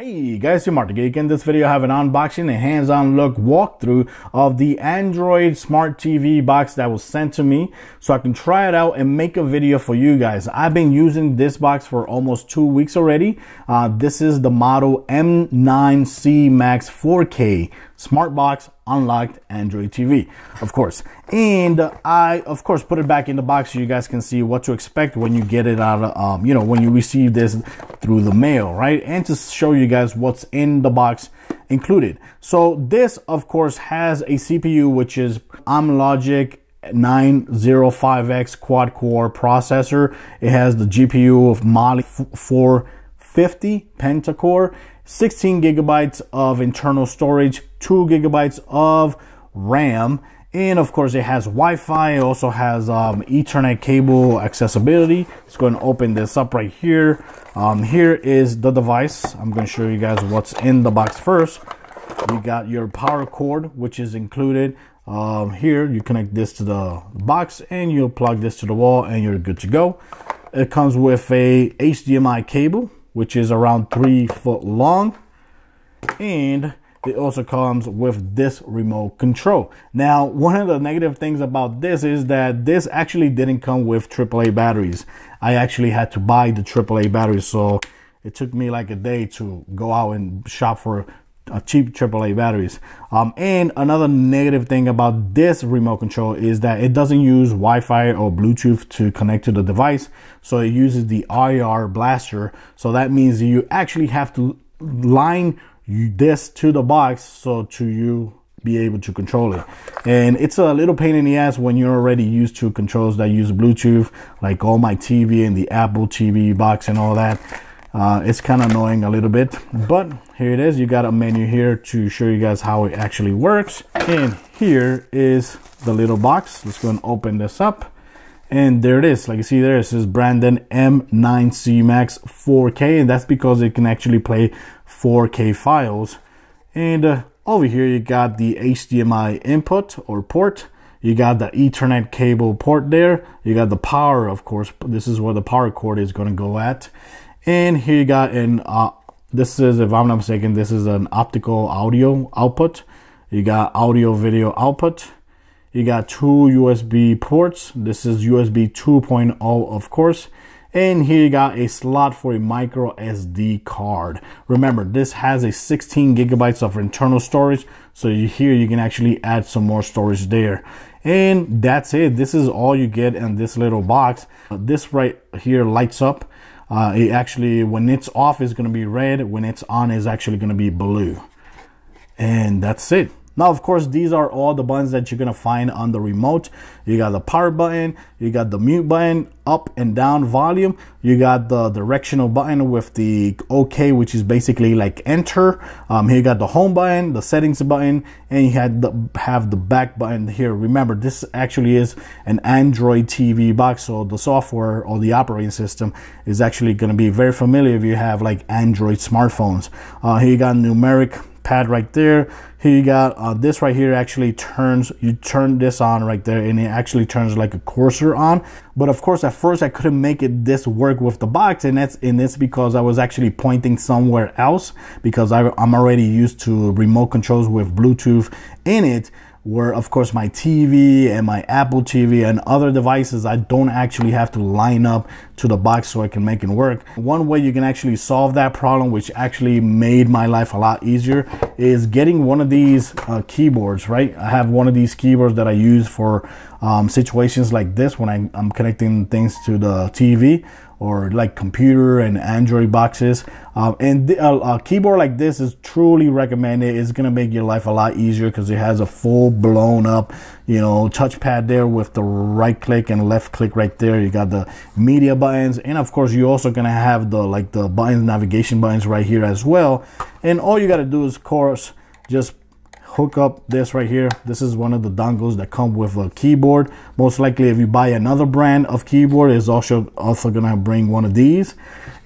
Hey guys, it's Martin Geek. In this video I have an unboxing and hands-on look walkthrough of the Android Smart TV box that was sent to me so I can try it out and make a video for you guys. I've been using this box for almost 2 weeks already. This is the model M9C Max 4K Smart Box Unlocked Android TV, of course. And I, of course, put it back in the box so you guys can see what to expect when you get it out of, when you receive this through the mail, right? And to show you guys what's in the box included. So this, of course, has a CPU, which is Amlogic 905X quad-core processor. It has the GPU of Mali 450 pentacore, 16 gigabytes of internal storage, 2 gigabytes of RAM, and of course it has Wi-Fi. It also has Ethernet cable accessibility. Let's go and open this up right here. Here is the device. I'm going to show you guys what's in the box first. You got your power cord, which is included. Here you connect this to the box and you'll plug this to the wall and you're good to go. It comes with a HDMI cable, which is around 3 foot long, and it also comes with this remote control. Now, one of the negative things about this is that this actually didn't come with AAA batteries. I actually had to buy the AAA batteries, so it took me like a day to go out and shop for cheap AAA batteries. And another negative thing about this remote control is that it doesn't use Wi-Fi or Bluetooth to connect to the device, so it uses the IR blaster. So that means you actually have to line this to the box so to you be able to control it. And it's a little pain in the ass when you're already used to controls that use Bluetooth, like all my TV and the Apple TV box and all that. It's kind of annoying a little bit, but here it is. You got a menu here to show you guys how it actually works. And here is the little box. Let's go and open this up. And there it is. Like you see there, it says Brandon M9C Max 4K, and that's because it can actually play 4K files. And over here you got the HDMI input or port. You got the Ethernet cable port there. You got the power, of course. This is where the power cord is going to go at. And here you got an this is, if I'm not mistaken, this is an optical audio output. You got audio video output. You got 2 USB ports. This is USB 2.0, of course. And here you got a slot for a micro SD card. Remember, this has a 16 gigabytes of internal storage. So here you can actually add some more storage there. And that's it. This is all you get in this little box. This right here lights up. It actually, when it's off, is going to be red. When it's on, is actually going to be blue. And that's it. Now, of course, these are all the buttons that you're going to find on the remote. You got the power button, you got the mute button, up and down volume. You got the directional button with the OK, which is basically like enter. Here you got the home button, the settings button, and you have the back button here. Remember, this actually is an Android TV box, so the software or the operating system is actually going to be very familiar if you have like Android smartphones. Here you got numeric pad right there. Here you got this right here actually turns, you turn this on right there and it actually turns like a cursor on. But of course, at first I couldn't make this work with the box, and that's because I was actually pointing somewhere else, because I'm already used to remote controls with Bluetooth in it, where of course my TV and my Apple TV and other devices, I don't actually have to line up to the box so I can make it work. One way you can actually solve that problem, which actually made my life a lot easier, is getting one of these keyboards, right? I have one of these keyboards that I use for situations like this when I'm connecting things to the TV or like computer and Android boxes. And a keyboard like this is truly recommended. It's gonna make your life a lot easier because it has a full blown up, touchpad there with the right click and left click right there. You got the media buttons, and of course you're also gonna have the buttons, navigation buttons right here as well. And all you gotta do is, of course, just hook up this right here. This is one of the dongles that come with a keyboard. Most likely if you buy another brand of keyboard, is also gonna bring one of these.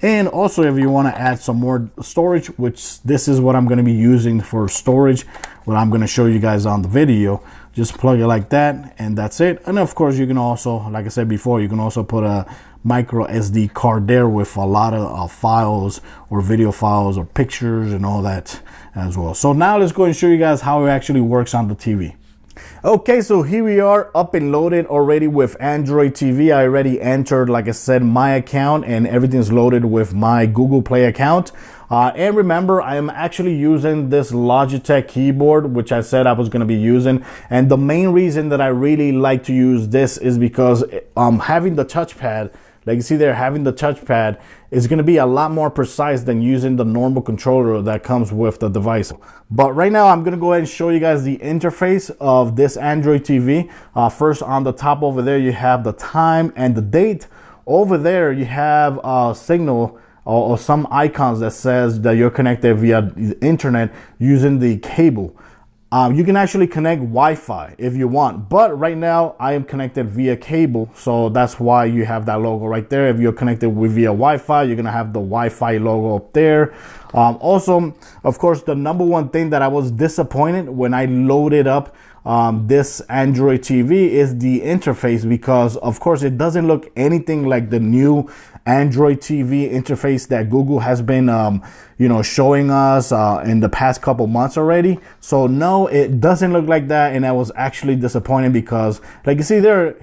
And also if you want to add some more storage, which this is what I'm going to be using for storage, what I'm going to show you guys on the video, just plug it like that and that's it. And of course you can also, like I said before, you can also put a micro SD card there with a lot of files or video files or pictures and all that as well. So now let's go and show you guys how it actually works on the TV. Okay, so here we are up and loaded already with Android TV. I already entered, like I said, my account, and everything's loaded with my Google Play account. And remember, I am actually using this Logitech keyboard, which I said I was going to be using. And the main reason that I really like to use this is because having the touchpad, like you see there, having the touchpad is going to be a lot more precise than using the normal controller that comes with the device. But right now, I'm going to go ahead and show you guys the interface of this Android TV. First, on the top over there, you have the time and the date. Over there, you have a signal or some icons that says that you're connected via the internet using the cable. You can actually connect Wi-Fi if you want, but right now I am connected via cable, so that's why you have that logo right there. If you're connected via Wi-Fi, you're gonna have the Wi-Fi logo up there. Also, of course, the number one thing that I was disappointed when I loaded up this Android TV is the interface, because of course it doesn't look anything like the new Android TV interface that Google has been showing us in the past couple months already. So no, it doesn't look like that, and I was actually disappointed because, like you see there,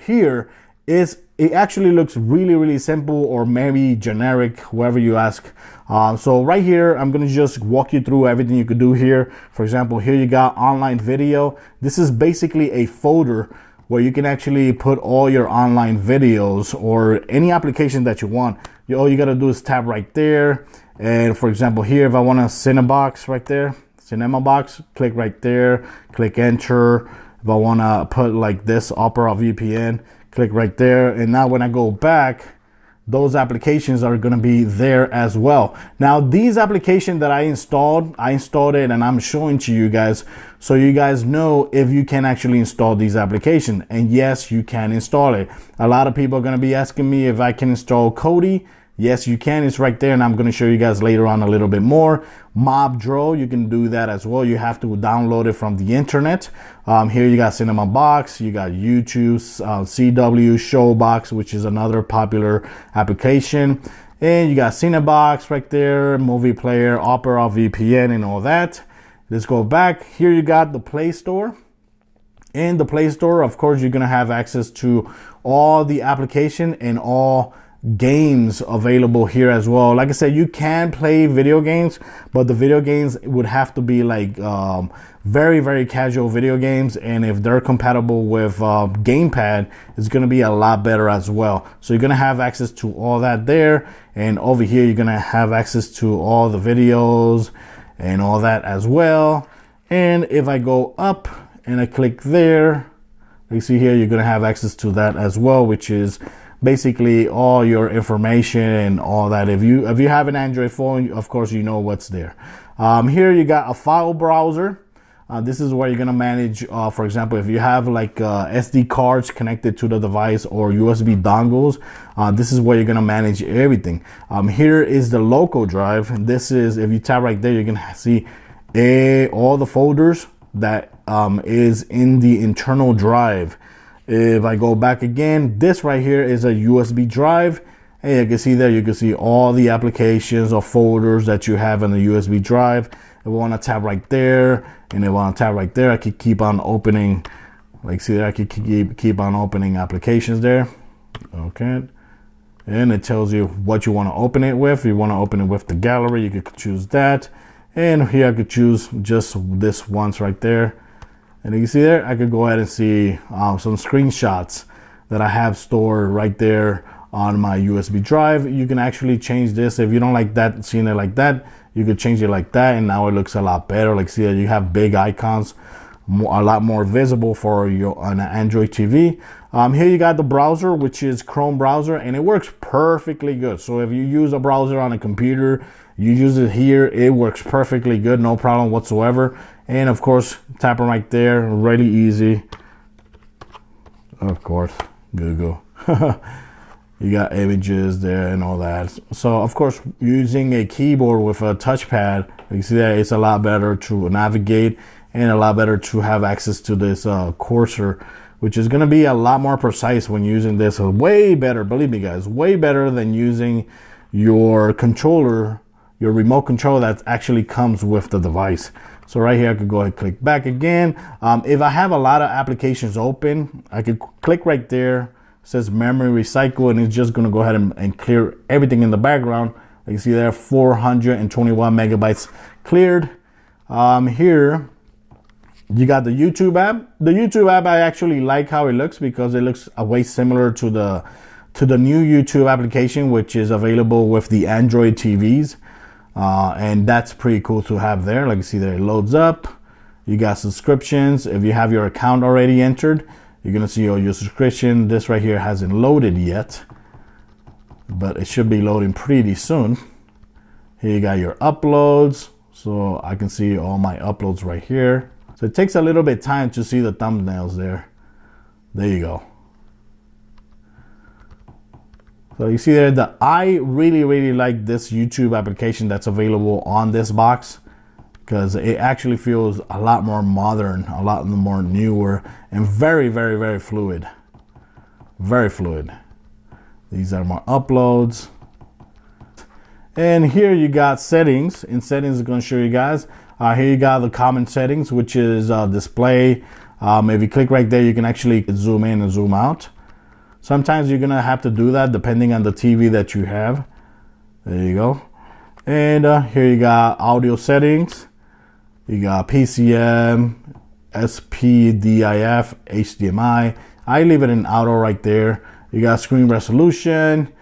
it actually looks really simple, or maybe generic, whoever you ask. So right here, I'm gonna just walk you through everything you could do here. For example, here you got online video. This is basically a folder where you can actually put all your online videos or any application that you want. All you gotta do is tap right there. And for example, here, if I want a Cinemabox right there, Cinemabox, click right there, click enter. If I wanna put like this Opera VPN, click right there. And now when I go back, those applications are going to be there as well. Now, these applications that I installed it, and I'm showing to you guys so you guys know if you can actually install these applications. And yes, you can install it. A lot of people are going to be asking me if I can install Kodi. Yes, you can. It's right there, and I'm going to show you guys later on a little bit more. Mobdro, you can do that as well. You have to download it from the internet. Here you got Cinemabox, you got YouTube, CW, Showbox, which is another popular application. And you got Cinebox right there, Movie Player, Opera VPN, and all that. Let's go back. Here you got the Play Store. In the Play Store, of course, you're going to have access to all the application and all games available here as well. Like I said, you can play video games, but the video games would have to be like very casual video games, and if they're compatible with gamepad, it's going to be a lot better as well. So you're going to have access to all that there, and over here you're going to have access to all the videos and all that as well. And if I go up and I click there, you see here, you're going to have access to that as well, which is basically all your information and all that. If you have an Android phone, of course you know what's there. Here you got a file browser. This is where you're gonna manage, for example, if you have like SD cards connected to the device or USB dongles, this is where you're gonna manage everything. Here is the local drive. This is, if you tap right there, you're gonna see all the folders that is in the internal drive. If I go back again, this right here is a USB drive, and you can see there, you can see all the applications or folders that you have in the USB drive. If I want to tap right there, and if I want to tap right there, I could keep on opening, like see there, I could keep on opening applications there. Okay, and it tells you what you want to open it with. If you want to open it with the gallery, you could choose that, and here I could choose just this once right there. And you can see there, I could go ahead and see some screenshots that I have stored right there on my USB drive. You can actually change this. If you don't like that, seeing it like that, you could change it like that, and now it looks a lot better. Like see that you have big icons, a lot more visible for your on an Android TV. Here you got the browser, which is Chrome browser, and it works perfectly good. So if you use a browser on a computer, you use it here, it works perfectly good, no problem whatsoever. And of course, tap it right there, really easy. Of course, Google. You got images there and all that. So of course, using a keyboard with a touchpad, you see that it's a lot better to navigate and a lot better to have access to this cursor which is going to be a lot more precise when using this. Way better, believe me guys, way better than using your controller, your remote control that actually comes with the device. So right here, I could go ahead and click back again. If I have a lot of applications open, I could click right there. It says memory recycle, and it's just going to go ahead and clear everything in the background. You see there, 421 megabytes cleared. Here, you got the YouTube app. The YouTube app, I actually like how it looks because it looks way similar to the new YouTube application, which is available with the Android TVs. And that's pretty cool to have there. Like you see there, it loads up. You got subscriptions. If you have your account already entered, you're gonna see all your subscription. This right here hasn't loaded yet, but it should be loading pretty soon. Here you got your uploads. So I can see all my uploads right here. So it takes a little bit of time to see the thumbnails there. There you go. So you see there, I really like this YouTube application that's available on this box, because it actually feels a lot more modern, a lot more newer, and very fluid. Very fluid. These are more uploads. And here you got settings. In settings, I'm going to show you guys. Here you got the common settings, which is display. If you click right there, you can actually zoom in and zoom out. Sometimes you're going to have to do that depending on the TV that you have. There you go. And here you got audio settings. You got PCM, SPDIF, HDMI. I leave it in auto right there. You got screen resolution.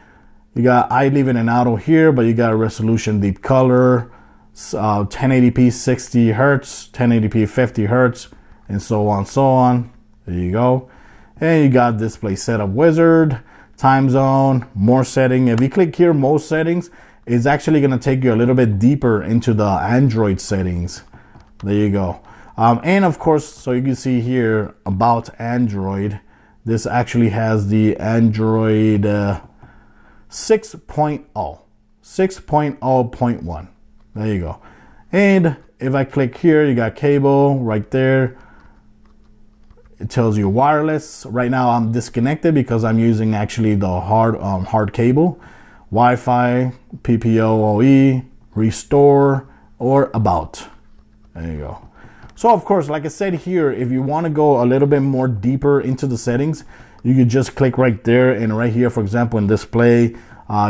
I leave it in auto here, but you got resolution, deep color, 1080p 60 hertz, 1080p 50 hertz, and so on. There you go. And you got display setup wizard, time zone, more setting. If you click here, most settings, it's actually going to take you a little bit deeper into the Android settings. There you go. And of course, so you can see here about Android, this actually has the Android 6.0, 6.0.1. There you go. And if I click here, you got cable right there. It tells you wireless. Right now I'm disconnected because I'm using actually the hard cable. Wi-Fi, PPO-OE, restore, or about. There you go. So of course, like I said here, if you want to go a little bit more deeper into the settings, you can just click right there, and right here, for example, in display,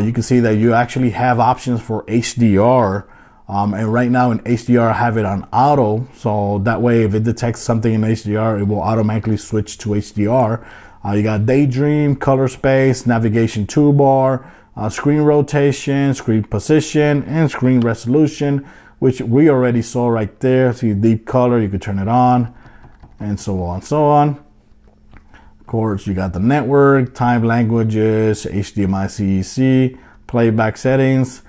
you can see that you actually have options for HDR. And right now in HDR, I have it on auto. So that way, if it detects something in HDR, it will automatically switch to HDR. You got daydream, color space, navigation toolbar, screen rotation, screen position, and screen resolution, which we already saw right there. See deep color, you could turn it on, and so on. Of course, you got the network, type languages, HDMI CEC, playback settings,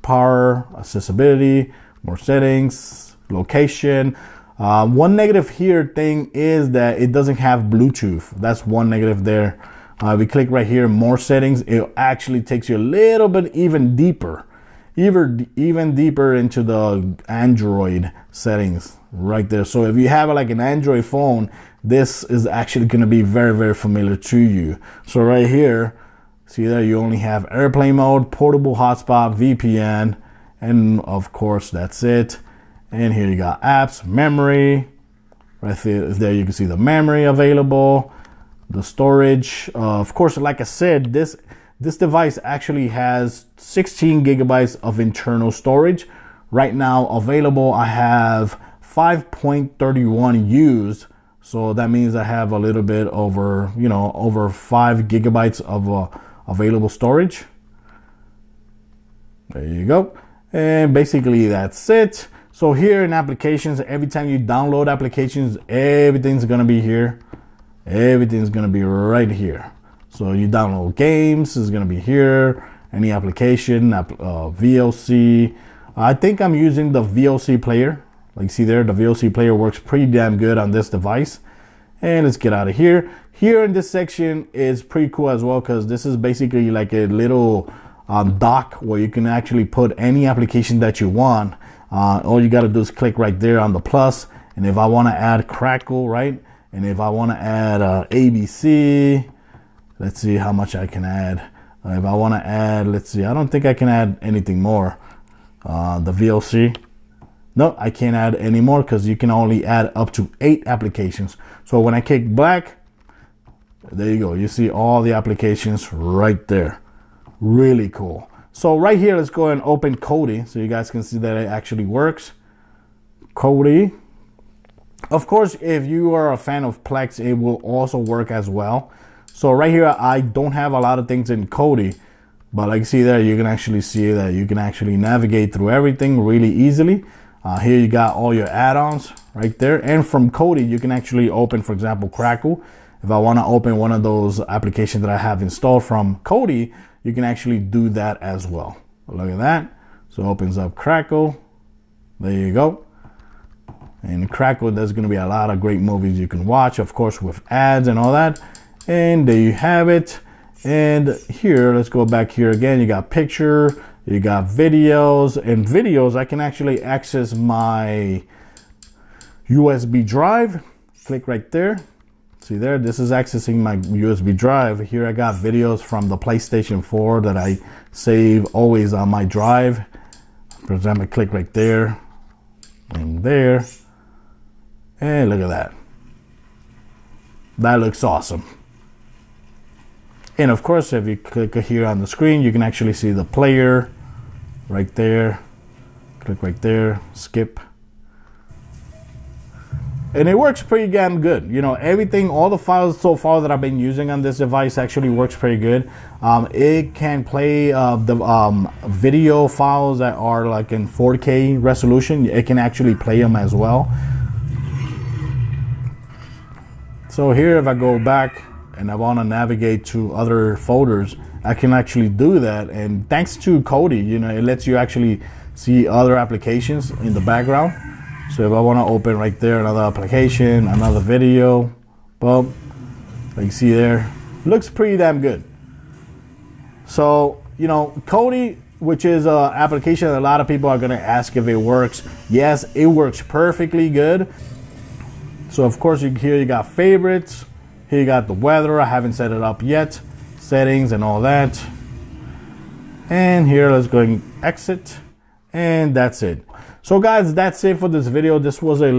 power, accessibility, more settings, location. One negative here thing is that it doesn't have Bluetooth. That's one negative there. If we click right here, more settings, it actually takes you a little bit even deeper into the Android settings right there. So if you have like an Android phone, this is actually going to be very familiar to you. So right here, see there, you only have airplane mode, portable hotspot, VPN, and of course that's it. And here you got apps, memory. Right there you can see the memory available, the storage. Of course, like I said, this device actually has 16 gigabytes of internal storage. Right now available, I have 5.31 used. So that means I have a little bit over, over 5 gigabytes of available storage. There you go. And basically that's it. So here in applications, every time you download applications, everything's gonna be here. Everything's gonna be right here. So you download games, it's gonna be here. Any application, VLC. I think I'm using the VLC player. Like you see there, the VLC player works pretty damn good on this device. And let's get out of here. Here in this section is pretty cool as well, because this is basically like a little dock where you can actually put any application that you want. All you got to do is click right there on the plus. And if I want to add QacQoc, right, And if I want to add ABC, let's see how much I can add. If I want to add, let's see, I don't think I can add anything more. The VLC, no, I can't add any more because you can only add up to 8 applications. So when I click back, there you go. You see all the applications right there. Really cool. So right here, let's go and open Kodi so you guys can see that it actually works. Kodi. Of course, if you are a fan of Plex, it will also work as well. So right here, I don't have a lot of things in Kodi, but like you see there, you can actually see that you can actually navigate through everything really easily. Here you got all your add-ons right there. And from Kodi, you can actually open, for example, QacQoc. If I want to open one of those applications that I have installed from Kodi, you can actually do that as well. Look at that. So it opens up QacQoc. There you go. And QacQoc, there's going to be a lot of great movies you can watch, of course, with ads and all that. And there you have it. And here, let's go back here again. You got picture, you got videos, and videos, I can actually access my USB drive. Click right there. See there, this is accessing my USB drive. Here I got videos from the PlayStation 4 that I save always on my drive. For example, click right there and there. And look at that. That looks awesome. And of course, if you click here on the screen, you can actually see the player right there. Click right there, skip. And it works pretty damn good. You know, everything, all the files so far that I've been using on this device actually works pretty good. It can play the video files that are like in 4K resolution. It can actually play them as well. So here, if I go back and I want to navigate to other folders, I can actually do that. And thanks to Kodi, you know, it lets you actually see other applications in the background. So if I want to open right there another application, another video, boom, like you see there, looks pretty damn good. So, you know, Kodi, which is an application that a lot of people are going to ask if it works. Yes, it works perfectly good. So of course, here you got favorites. Here you got the weather. I haven't set it up yet. Settings and all that. And here, let's go and exit. And that's it. So guys, that's it for this video. This was a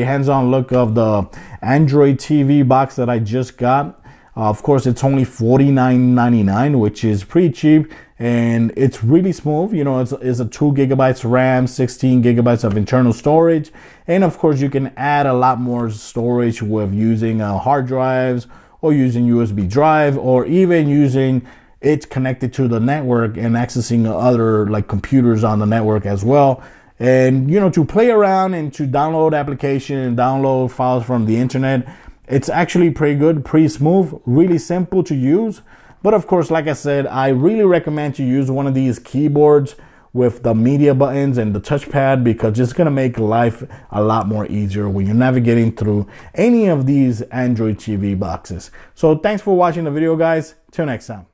hands-on look of the Android TV box that I just got. Of course, it's only $49.99, which is pretty cheap, and it's really smooth. You know, it's a 2 gigabytes RAM, 16 gigabytes of internal storage, and of course, you can add a lot more storage with using hard drives or using USB drive, or even using it connected to the network and accessing other like computers on the network as well. And, you know, to play around and to download application and download files from the internet, it's actually pretty good, pretty smooth, really simple to use. But of course, like I said, I really recommend you use one of these keyboards with the media buttons and the touchpad, because it's going to make life a lot more easier when you're navigating through any of these Android TV boxes. So thanks for watching the video, guys. Till next time.